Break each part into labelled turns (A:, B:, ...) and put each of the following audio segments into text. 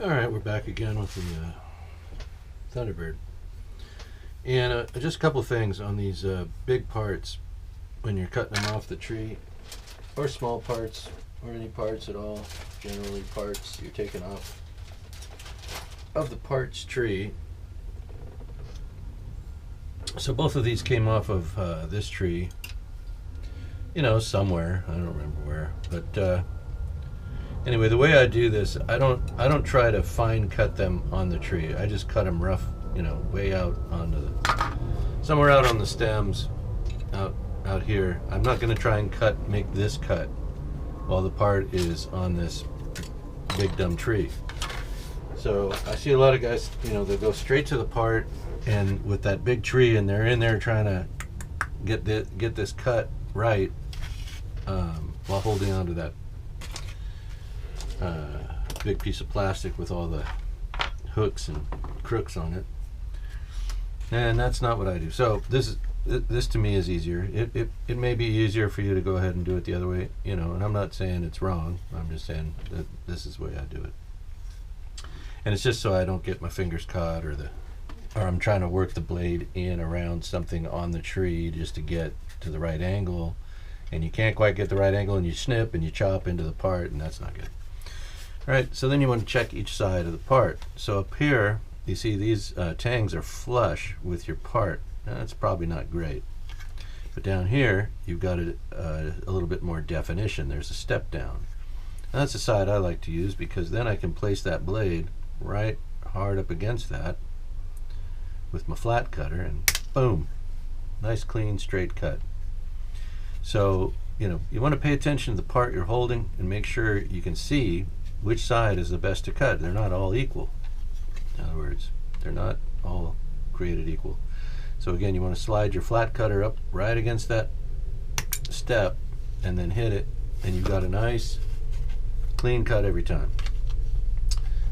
A: Alright, we're back again with the Thunderbird. And just a couple things on these big parts when you're cutting them off the tree, or small parts, or any parts at all, generally parts you're taking off of the parts tree. So both of these came off of this tree, you know, somewhere, I don't remember where, but anyway, the way I do this, I don't try to fine cut them on the tree. I just cut them rough, you know, way out onto somewhere out on the stems, out here. I'm not going to try and make this cut while the part is on this big dumb tree. So I see a lot of guys, you know, they go straight to the part, and with that big tree, and they're in there trying to get this cut right while holding onto that big piece of plastic with all the hooks and crooks on it, and that's not what I do. So this to me is easier. It may be easier for you to go ahead and do it the other way, you know, and I'm not saying it's wrong. I'm just saying that this is the way I do it, and it's just so I don't get my fingers caught, or I'm trying to work the blade in around something on the tree just to get to the right angle, and you can't quite get the right angle, and you snip and you chop into the part, and that's not good. Alright, so then you want to check each side of the part. So up here, you see these tangs are flush with your part. Now, that's probably not great. But down here, you've got a little bit more definition. There's a step down. And that's the side I like to use, because then I can place that blade right hard up against that with my flat cutter, and boom, nice clean straight cut. So, you know, you want to pay attention to the part you're holding and make sure you can see which side is the best to cut. They're not all equal. In other words, they're not all created equal. So again, you want to slide your flat cutter up right against that step and then hit it, and you've got a nice clean cut every time.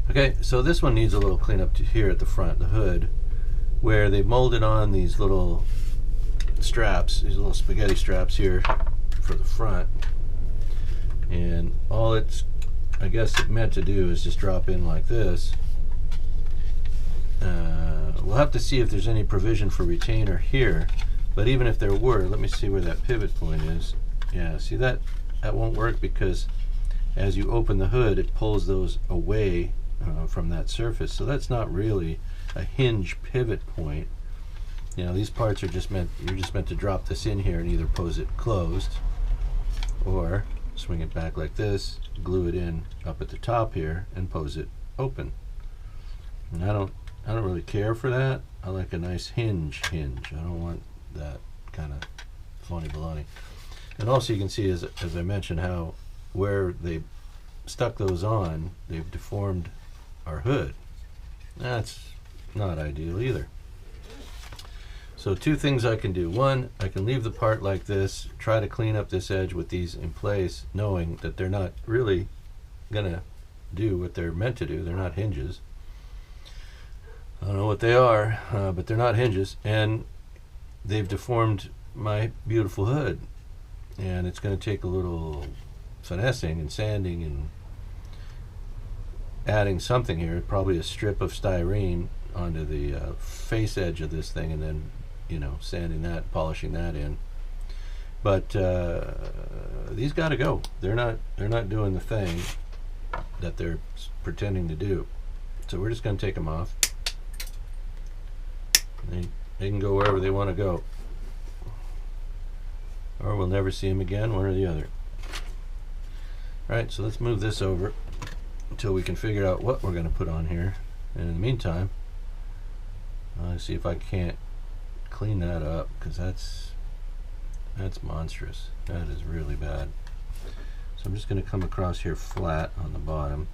A: Okay, so this one needs a little cleanup to here at the front, the hood, where they've molded on these little straps, these little spaghetti straps here for the front, and all it's, I guess, it meant to do is just drop in like this. We'll have to see if there's any provision for retainer here, but even if there were, let me see where that pivot point is. Yeah, see that won't work, because as you open the hood, it pulls those away from that surface. So that's not really a hinge pivot point. You know, these parts are just meant, you're just meant to drop this in here and either pose it closed or swing it back like this, glue it in up at the top here, and pose it open. And I don't really care for that. I like a nice hinge. I don't want that kind of phony baloney. And also you can see, as I mentioned, how where they stuck those on, they've deformed our hood. That's not ideal either. So two things I can do. One, I can leave the part like this, try to clean up this edge with these in place, knowing that they're not really gonna do what they're meant to do. They're not hinges. I don't know what they are, but they're not hinges, and they've deformed my beautiful hood, and it's going to take a little finessing and sanding and adding something here, probably a strip of styrene onto the face edge of this thing, and then, you know, sanding that, polishing that in. But these got to go. They're not doing the thing that they're pretending to do. So we're just going to take them off. They can go wherever they want to go, or we'll never see them again, one or the other. Right, so let's move this over until we can figure out what we're going to put on here. And in the meantime, I'll see if I can't clean that up, because that's monstrous. That is really bad. So I'm just going to come across here flat on the bottom,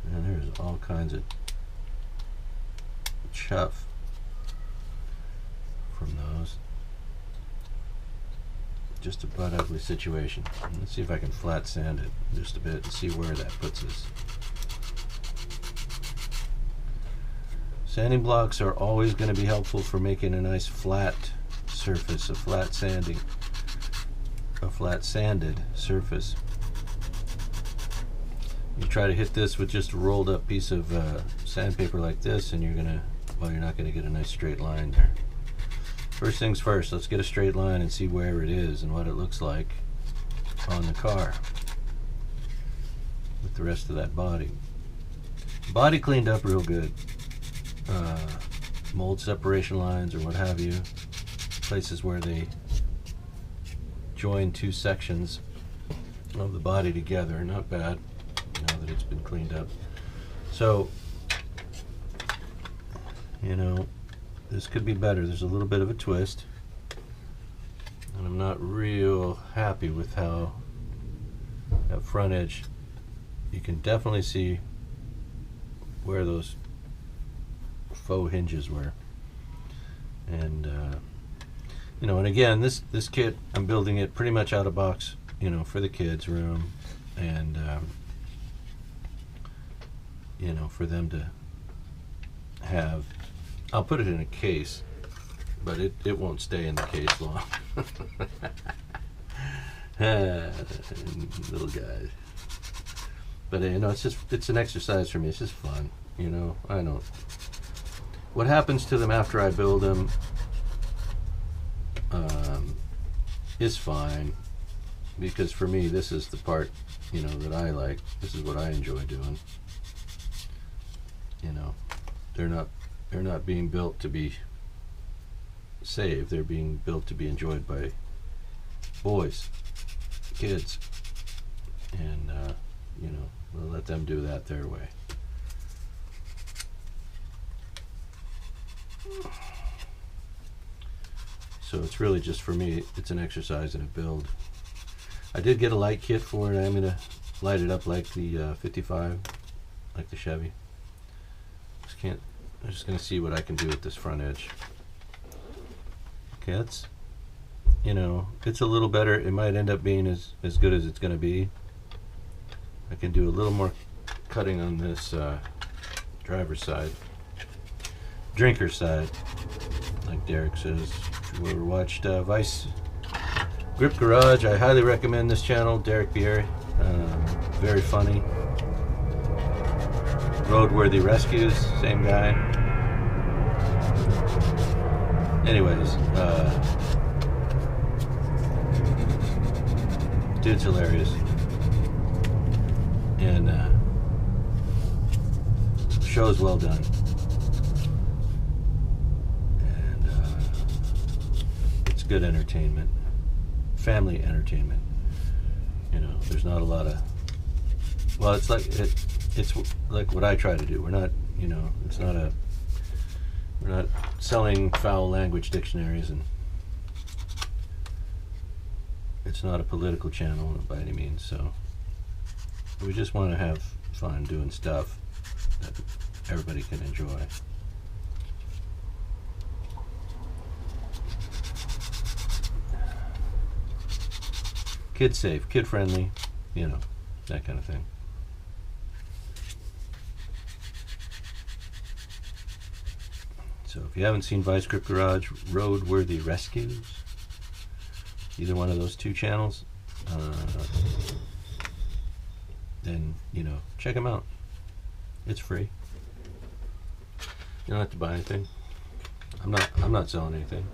A: and there's all kinds of chuff from those. Just a butt ugly situation. Let's see if I can flat sand it just a bit and see where that puts us. Sanding blocks are always going to be helpful for making a nice flat surface, a flat sanded surface. You try to hit this with just a rolled up piece of sandpaper like this, and you're not gonna get a nice straight line there. First things first, let's get a straight line and see where it is and what it looks like on the car with the rest of that body. Body cleaned up real good. Mold separation lines or what have you, places where they join two sections of the body together, not bad now that it's been cleaned up. So, you know, this could be better. There's a little bit of a twist, and I'm not real happy with how that front edge, you can definitely see where those faux hinges were. And you know, and again, this kit, I'm building it pretty much out of box, you know, for the kids' room, and you know, for them to have. I'll put it in a case, but it won't stay in the case long. Little guys. But you know, it's an exercise for me. It's just fun, you know. I don't. What happens to them after I build them is fine, because for me, this is the part, you know, that I like. This is what I enjoy doing. You know, they're not being built to be saved. They're being built to be enjoyed by boys, kids, and you know, we'll let them do that their way. So it's really just, for me, it's an exercise and a build. I did get a light kit for it. I'm going to light it up like the 55, like the Chevy. I'm just going to see what I can do with this front edge. Okay, that's, you know, it's a little better. It might end up being as good as it's going to be. I can do a little more cutting on this driver's side. Drinker's side, like Derek says. If you ever watched Vice Grip Garage, I highly recommend this channel, Derek Bieri. Very funny. Roadworthy Rescues, same guy. Anyways, dude's hilarious. And show's well done. Good entertainment, family entertainment. You know, there's not a lot of, well, it's like what I try to do. We're not, you know, we're not selling foul language dictionaries, and it's not a political channel by any means. So we just want to have fun doing stuff that everybody can enjoy. Kid safe, kid friendly, you know, that kind of thing. So if you haven't seen Vice Grip Garage, Roadworthy Rescues, either one of those two channels, then, you know, check them out. It's free. You don't have to buy anything. I'm not selling anything.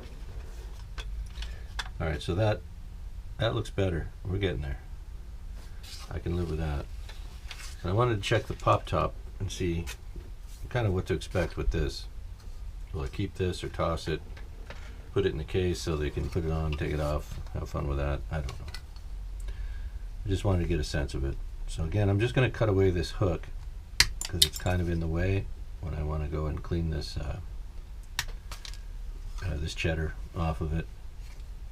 A: All right, so that looks better. We're getting there. I can live with that. And I wanted to check the pop top and see kind of what to expect with this. Will I keep this or toss it? Put it in the case so they can put it on, take it off, have fun with that? I don't know. I just wanted to get a sense of it. So again, I'm just going to cut away this hook because it's kind of in the way when I want to go and clean this this cheddar off of it.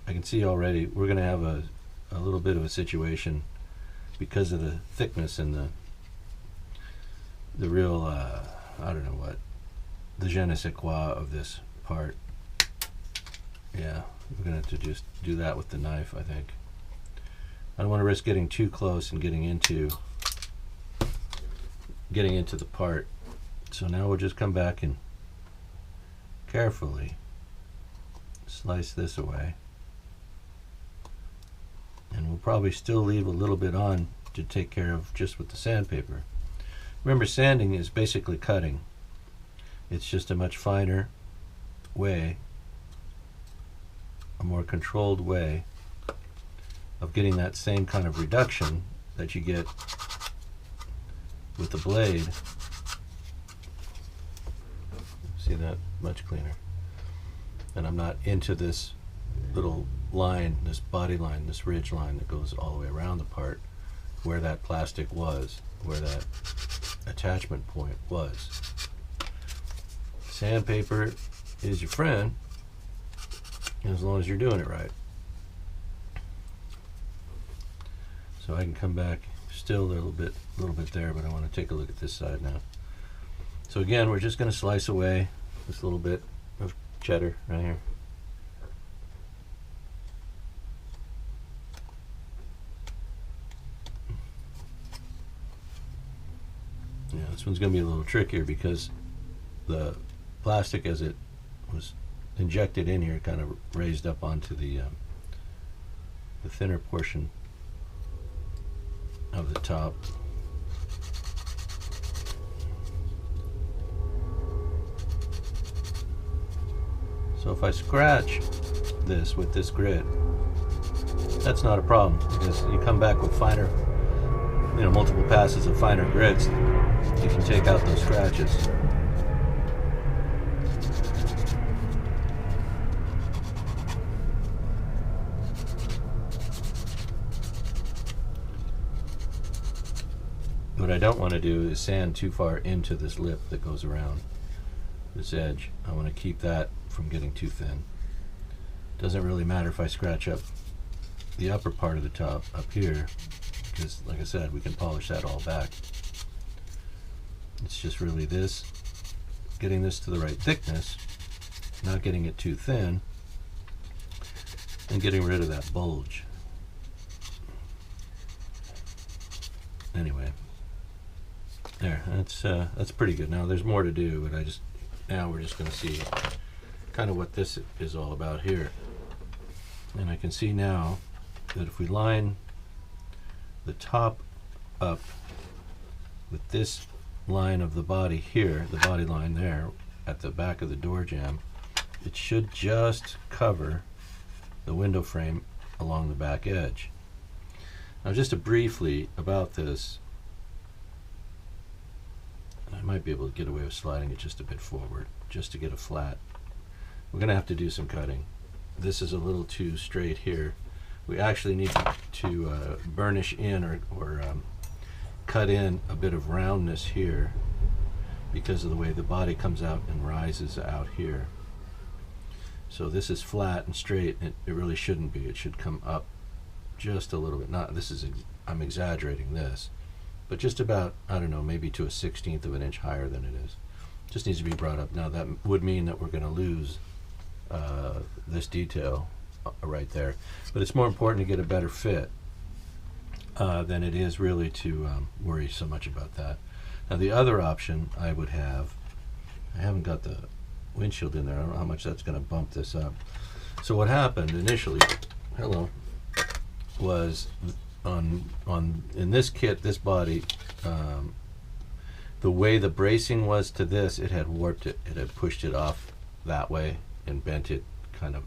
A: I can see already we're going to have a little bit of a situation because of the thickness and the real, I don't know what, the je ne sais quoi of this part. Yeah, we're going to have to just do that with the knife, I think. I don't want to risk getting too close and getting into the part. So now we'll just come back and carefully slice this away. And we'll probably still leave a little bit on to take care of just with the sandpaper. Remember, sanding is basically cutting. It's just a much finer way, a more controlled way of getting that same kind of reduction that you get with the blade. See that? Much cleaner. And I'm not into this little line, this body line, this ridge line that goes all the way around the part where that plastic was, where that attachment point was. Sandpaper is your friend as long as you're doing it right. So I can come back still a little bit there, but I want to take a look at this side now. So again, we're just going to slice away this little bit of cheddar right here. Yeah, this one's going to be a little trickier because the plastic, as it was injected in here, kind of raised up onto the thinner portion of the top. So if I scratch this with this grit, that's not a problem because you come back with finer, multiple passes of finer grits, you can take out those scratches. What I don't want to do is sand too far into this lip that goes around this edge. I want to keep that from getting too thin. Doesn't really matter if I scratch up the upper part of the top up here, because like I said, we can polish that all back. It's just really this, getting this to the right thickness, not getting it too thin, and getting rid of that bulge. Anyway, there, that's pretty good. Now there's more to do, but now we're just going to see kind of what this is all about here. And I can see now that if we line the top up with this line of the body here, the body line there at the back of the door jamb, it should just cover the window frame along the back edge. Now just briefly about this, I might be able to get away with sliding it just a bit forward just to get a flat. We're going to have to do some cutting. This is a little too straight here. We actually need to burnish in or cut in a bit of roundness here because of the way the body comes out and rises out here. So this is flat and straight, and it really shouldn't be. It should come up just a little bit. Not this is, I'm exaggerating this, but just about, I don't know, maybe to a 1/16 of an inch higher than it is. Just needs to be brought up. Now that would mean that we're going to lose this detail right there, but it's more important to get a better fit than it is really to worry so much about that. Now the other option I would have, I haven't got the windshield in there, I don't know how much that's going to bump this up. So what happened initially, was in this kit, this body, the way the bracing was to this, it had warped it, it had pushed it off that way and bent it kind of.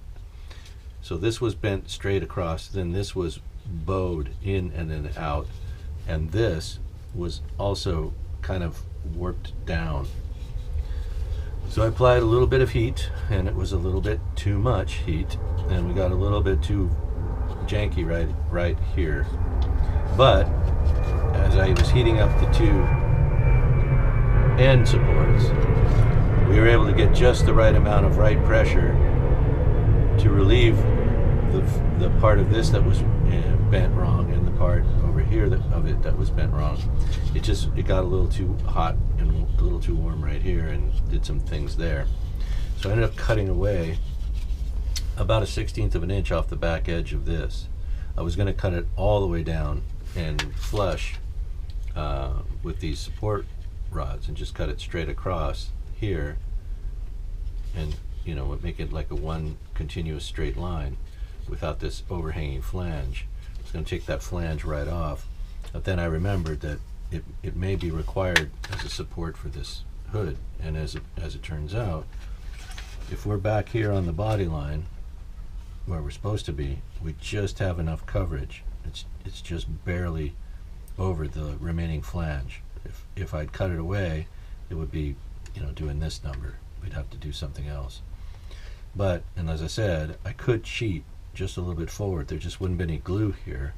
A: So this was bent straight across, then this was bowed in and then out, and this was also kind of warped down. So I applied a little bit of heat, and it was a little bit too much heat, and we got a little bit too janky right here. But as I was heating up the two end supports, we were able to get just the right amount of right pressure to relieve the part of this that was bent wrong and the part over here that was bent wrong. It got a little too hot and a little too warm right here and did some things there. So I ended up cutting away about a 1/16 of an inch off the back edge of this. I was going to cut it all the way down and flush with these support rods and just cut it straight across here and make it like a one continuous straight line without this overhanging flange. I was going to take that flange right off. But then I remembered that it may be required as a support for this hood, and as it turns out, if we're back here on the body line where we're supposed to be, we just have enough coverage. It's just barely over the remaining flange. If I'd cut it away, it would be, doing this number. We'd have to do something else. But, and as I said, I could cheat just a little bit forward. There just wouldn't be any glue here.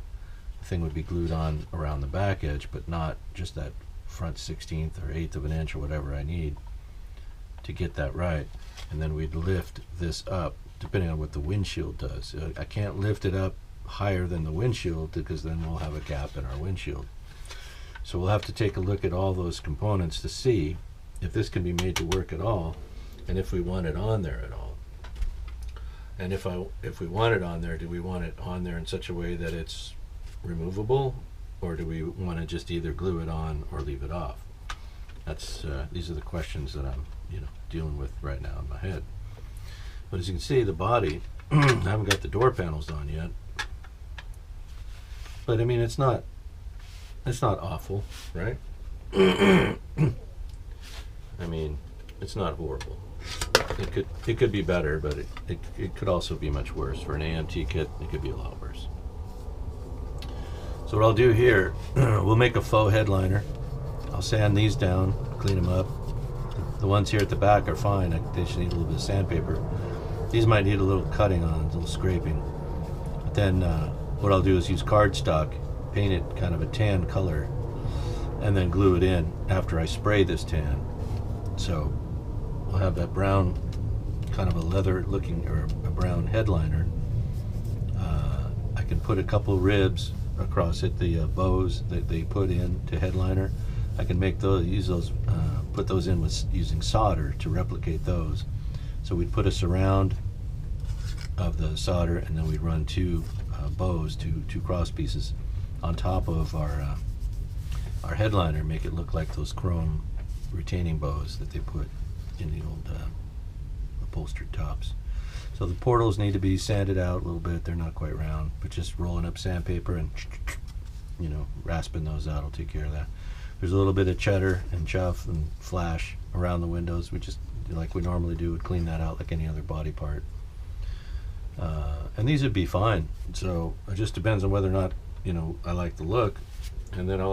A: The thing would be glued on around the back edge, but not just that front 16th or 1/8 of an inch or whatever I need to get that right. And then we'd lift this up depending on what the windshield does. I can't lift it up higher than the windshield because then we'll have a gap in our windshield. So we'll have to take a look at all those components to see if this can be made to work at all, and if we want it on there at all. And if we want it on there, do we want it on there in such a way that it's removable, or do we want to just either glue it on or leave it off? That's these are the questions that I'm dealing with right now in my head. But as you can see, the body, I haven't got the door panels on yet, but I mean it's not awful, right? I mean, it's not horrible. It could be better, but it could also be much worse. For an AMT kit, it could be a lot worse. So what I'll do here, we'll make a faux headliner. I'll sand these down, clean them up. The ones here at the back are fine. They just need a little bit of sandpaper. These might need a little cutting on, a little scraping. But then what I'll do is use cardstock, paint it kind of a tan color, and then glue it in after I spray this tan. So we'll have that brown, kind of a leather looking, or a brown headliner. I can put a couple ribs across it, the bows that they put in to headliner. I can make those, use those, put those in with using solder to replicate those. So we'd put a surround of the solder, and then we'd run two bows, two cross pieces on top of our headliner, make it look like those chrome retaining bows that they put in the old upholstered tops. So the portals need to be sanded out a little bit. They're not quite round, but just rolling up sandpaper and rasping those out will take care of that. There's a little bit of cheddar and chuff and flash around the windows. We just, like we normally do, would clean that out like any other body part. And these would be fine. So it just depends on whether or not I like the look, and then I'll